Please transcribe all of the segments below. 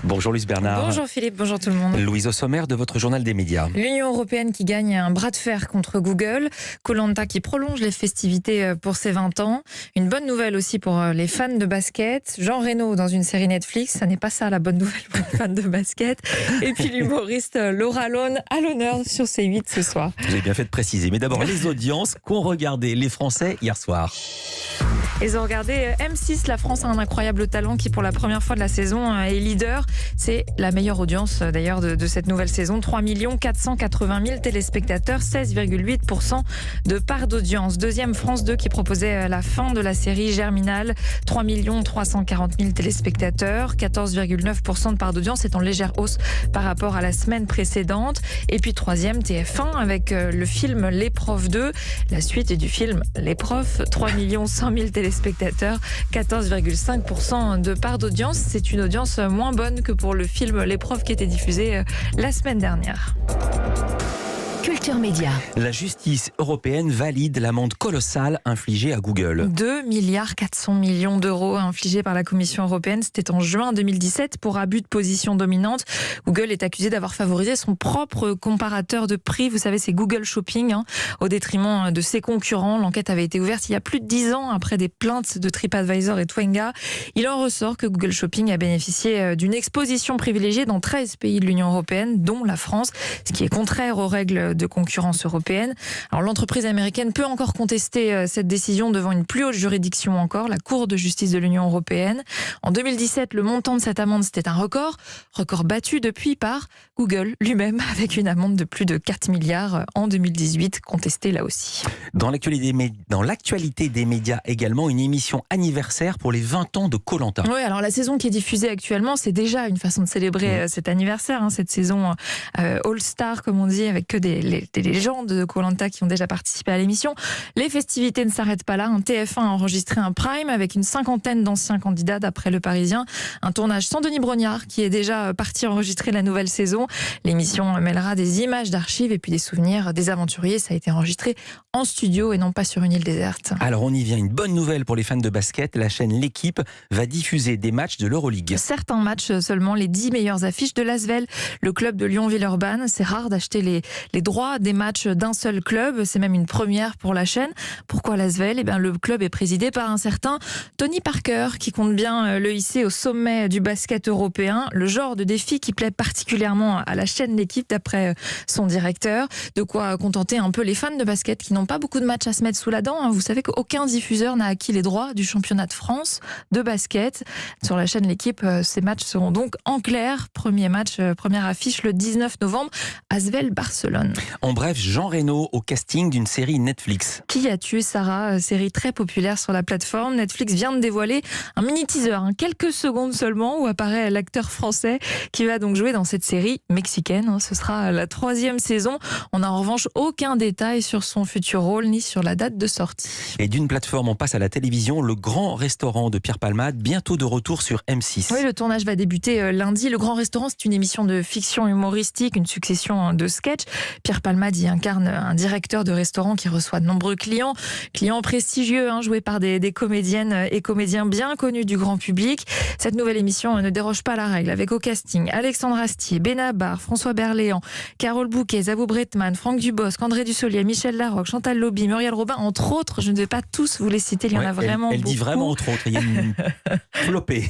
Bonjour Louise Bernard. Bonjour Philippe, bonjour tout le monde. Louise, au sommaire de votre journal des médias. L'Union européenne qui gagne un bras de fer contre Google. Koh-Lanta qui prolonge les festivités pour ses 20 ans. Une bonne nouvelle aussi pour les fans de basket. Jean Reno dans une série Netflix. Ça n'est pas ça la bonne nouvelle pour les fans de basket. Et puis l'humoriste Laura Lone à l'honneur sur C8 ce soir. Vous avez bien fait de préciser. Mais d'abord, les audiences qu'ont regardé les Français hier soir. Ils ont regardé M6, la France a un incroyable talent qui pour la première fois de la saison est leader. C'est la meilleure audience d'ailleurs de cette nouvelle saison. 3 480 000 téléspectateurs, 16,8% de part d'audience. Deuxième, France 2 qui proposait la fin de la série Germinal. 3 340 000 téléspectateurs, 14,9% de part d'audience. C'est en légère hausse par rapport à la semaine précédente. Et puis troisième, TF1 avec le film Les Profs 2. La suite du film Les Profs, 3 100 000 téléspectateurs, 14,5% de part d'audience. C'est une audience moins bonne que pour le film Les Profs qui était diffusé la semaine dernière. Culture Média. La justice européenne valide l'amende colossale infligée à Google. 2,4 milliards d'euros infligés par la Commission européenne. C'était en juin 2017 pour abus de position dominante. Google est accusé d'avoir favorisé son propre comparateur de prix. Vous savez, c'est Google Shopping, au détriment de ses concurrents. L'enquête avait été ouverte il y a plus de 10 ans après des plaintes de TripAdvisor et Twenga. Il en ressort que Google Shopping a bénéficié d'une exposition privilégiée dans 13 pays de l'Union européenne, dont la France, ce qui est contraire aux règles de concurrence européenne. Alors l'entreprise américaine peut encore contester cette décision devant une plus haute juridiction encore, la Cour de justice de l'Union européenne. En 2017, le montant de cette amende, c'était un record battu depuis par Google lui-même avec une amende de plus de 4 milliards en 2018, contestée là aussi. Dans l'actualité des médias également, une émission anniversaire pour les 20 ans de Koh-Lanta. Oui, alors la saison qui est diffusée actuellement, c'est déjà une façon de célébrer cet anniversaire, cette saison All-Star, comme on dit, avec que des légendes de Koh-Lanta qui ont déjà participé à l'émission. Les festivités ne s'arrêtent pas là. TF1 a enregistré un prime avec une 50aine d'anciens candidats d'après Le Parisien. Un tournage sans Denis Brognard qui est déjà parti enregistrer la nouvelle saison. L'émission mêlera des images d'archives et puis des souvenirs des aventuriers. Ça a été enregistré en studio et non pas sur une île déserte. Alors on y vient, une bonne nouvelle pour les fans de basket. La chaîne L'Équipe va diffuser des matchs de l'Euroleague. Certains matchs seulement, les 10 meilleures affiches de l'Asvel, le club de Lyon-Villeurbanne. C'est rare d'acheter les droits des matchs d'un seul club. C'est même une première pour la chaîne. Pourquoi l'Asvel ? Le club est présidé par un certain Tony Parker qui compte bien le hisser au sommet du basket européen. Le genre de défi qui plaît particulièrement à la chaîne L'Équipe d'après son directeur. De quoi contenter un peu les fans de basket qui n'ont pas beaucoup de matchs à se mettre sous la dent. Vous savez qu'aucun diffuseur n'a acquis les droits du championnat de France de basket. Sur la chaîne L'Équipe, ces matchs seront donc en clair. Premier match, première affiche le 19 novembre, Asvel-Barcelone. En bref, Jean Reno au casting d'une série Netflix. Qui a tué Sarah, série très populaire sur la plateforme. Netflix vient de dévoiler un mini teaser, quelques secondes seulement, où apparaît l'acteur français qui va donc jouer dans cette série mexicaine. Ce sera la 3e saison. On n'a en revanche aucun détail sur son futur rôle ni sur la date de sortie. Et d'une plateforme, on passe à la télévision. Le Grand Restaurant de Pierre Palmade, bientôt de retour sur M6. Oui, le tournage va débuter lundi. Le Grand Restaurant, c'est une émission de fiction humoristique, une succession de sketchs. Pierre Palmade y incarne un directeur de restaurant qui reçoit de nombreux clients prestigieux, joués par des comédiennes et comédiens bien connus du grand public. Cette nouvelle émission ne déroge pas à la règle, avec au casting Alexandre Astier, Benabar, François Berléand, Carole Bouquet, Zabou Bretman, Franck Dubosc, André Dussolier, Michel Larocque, Chantal Lobby, Muriel Robin, entre autres. Je ne vais pas tous vous les citer, il y en a vraiment elle beaucoup. dit vraiment entre autres, il y a une flopée.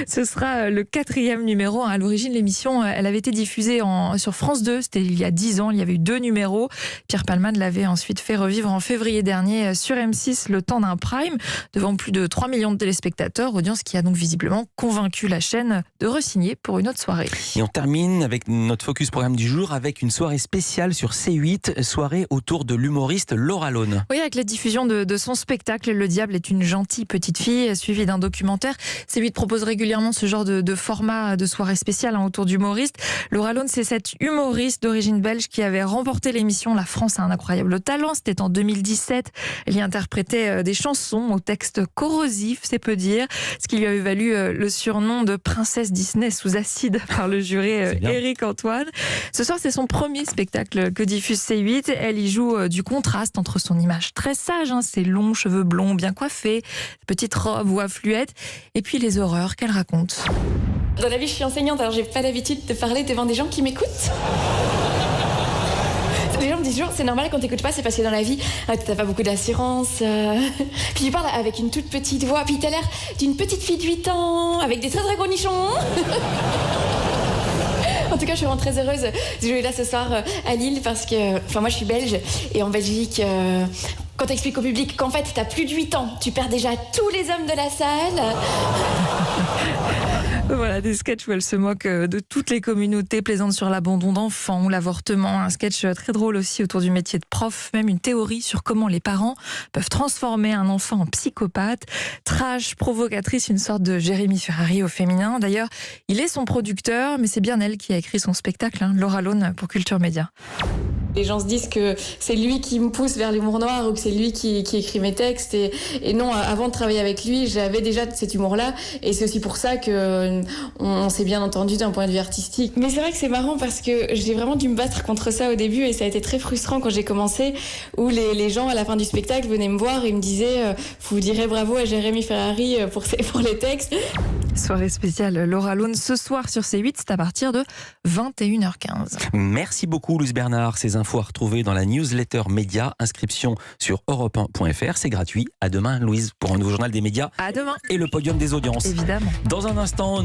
Ce sera le 4e numéro. À l'origine, l'émission, elle avait été diffusée sur France 2. C'était il y a 10 ans. Il y avait eu 2 numéros. Pierre Palmade l'avait ensuite fait revivre en février dernier sur M6, le temps d'un prime, devant plus de 3 millions de téléspectateurs. Audience qui a donc visiblement convaincu la chaîne de re-signer pour une autre soirée. Et on termine avec notre focus programme du jour avec une soirée spéciale sur C8, soirée autour de l'humoriste Laura Lone. Oui, avec la diffusion de son spectacle Le Diable est une gentille petite fille, suivi d'un documentaire. C8 propose régulièrement ce genre de format de soirée spéciale autour d'humoristes. Laura Lone, c'est cette humoriste d'origine belge qui avait remporté l'émission La France a un incroyable talent. C'était en 2017. Elle y interprétait des chansons au texte corrosif, c'est peu dire, ce qui lui avait valu le surnom de princesse Disney sous acide par le juré Éric Antoine. Ce soir, c'est son premier spectacle que diffuse C8. Elle y joue du contraste entre son image très sage, ses longs cheveux blonds bien coiffés, petite robe ou à fluette, et puis les horreurs qu'elle raconte. Dans la vie, je suis enseignante, alors j'ai pas l'habitude de parler devant des gens qui m'écoutent. Les gens me disent toujours, c'est normal quand t'écoutes pas, c'est parce que dans la vie, t'as pas beaucoup d'assurance. Puis tu parles avec une toute petite voix, puis t'as l'air d'une petite fille de 8 ans, avec des très très gros nichons. En tout cas, je suis vraiment très heureuse de jouer là ce soir à Lille parce que, moi je suis belge et en Belgique, quand t'expliques au public qu'en fait t'as plus de 8 ans, tu perds déjà tous les hommes de la salle. Voilà, des sketchs où elle se moque de toutes les communautés, plaisante sur l'abandon d'enfants ou l'avortement. Un sketch très drôle aussi autour du métier de prof, même une théorie sur comment les parents peuvent transformer un enfant en psychopathe. Trash, provocatrice, une sorte de Jérémy Ferrari au féminin. D'ailleurs, il est son producteur, mais c'est bien elle qui a écrit son spectacle, Laura Lone pour Culture Média. Les gens se disent que c'est lui qui me pousse vers l'humour noir ou que c'est lui qui écrit mes textes. Et non, avant de travailler avec lui, j'avais déjà cet humour-là. Et c'est aussi pour ça qu'on s'est bien entendu d'un point de vue artistique. Mais c'est vrai que c'est marrant parce que j'ai vraiment dû me battre contre ça au début. Et ça a été très frustrant quand j'ai commencé, où les gens à la fin du spectacle venaient me voir et me disaient vous direz bravo à Jérémy Ferrari pour les textes. Soirée spéciale Laura Lone ce soir sur C8, c'est à partir de 21h15. Merci beaucoup Louise Bernard. Ces infos à retrouver dans la newsletter média. Inscription sur europe1.fr. C'est gratuit. À demain Louise pour un nouveau journal des médias. À demain. Et le podium des audiences. Évidemment. Dans un instant.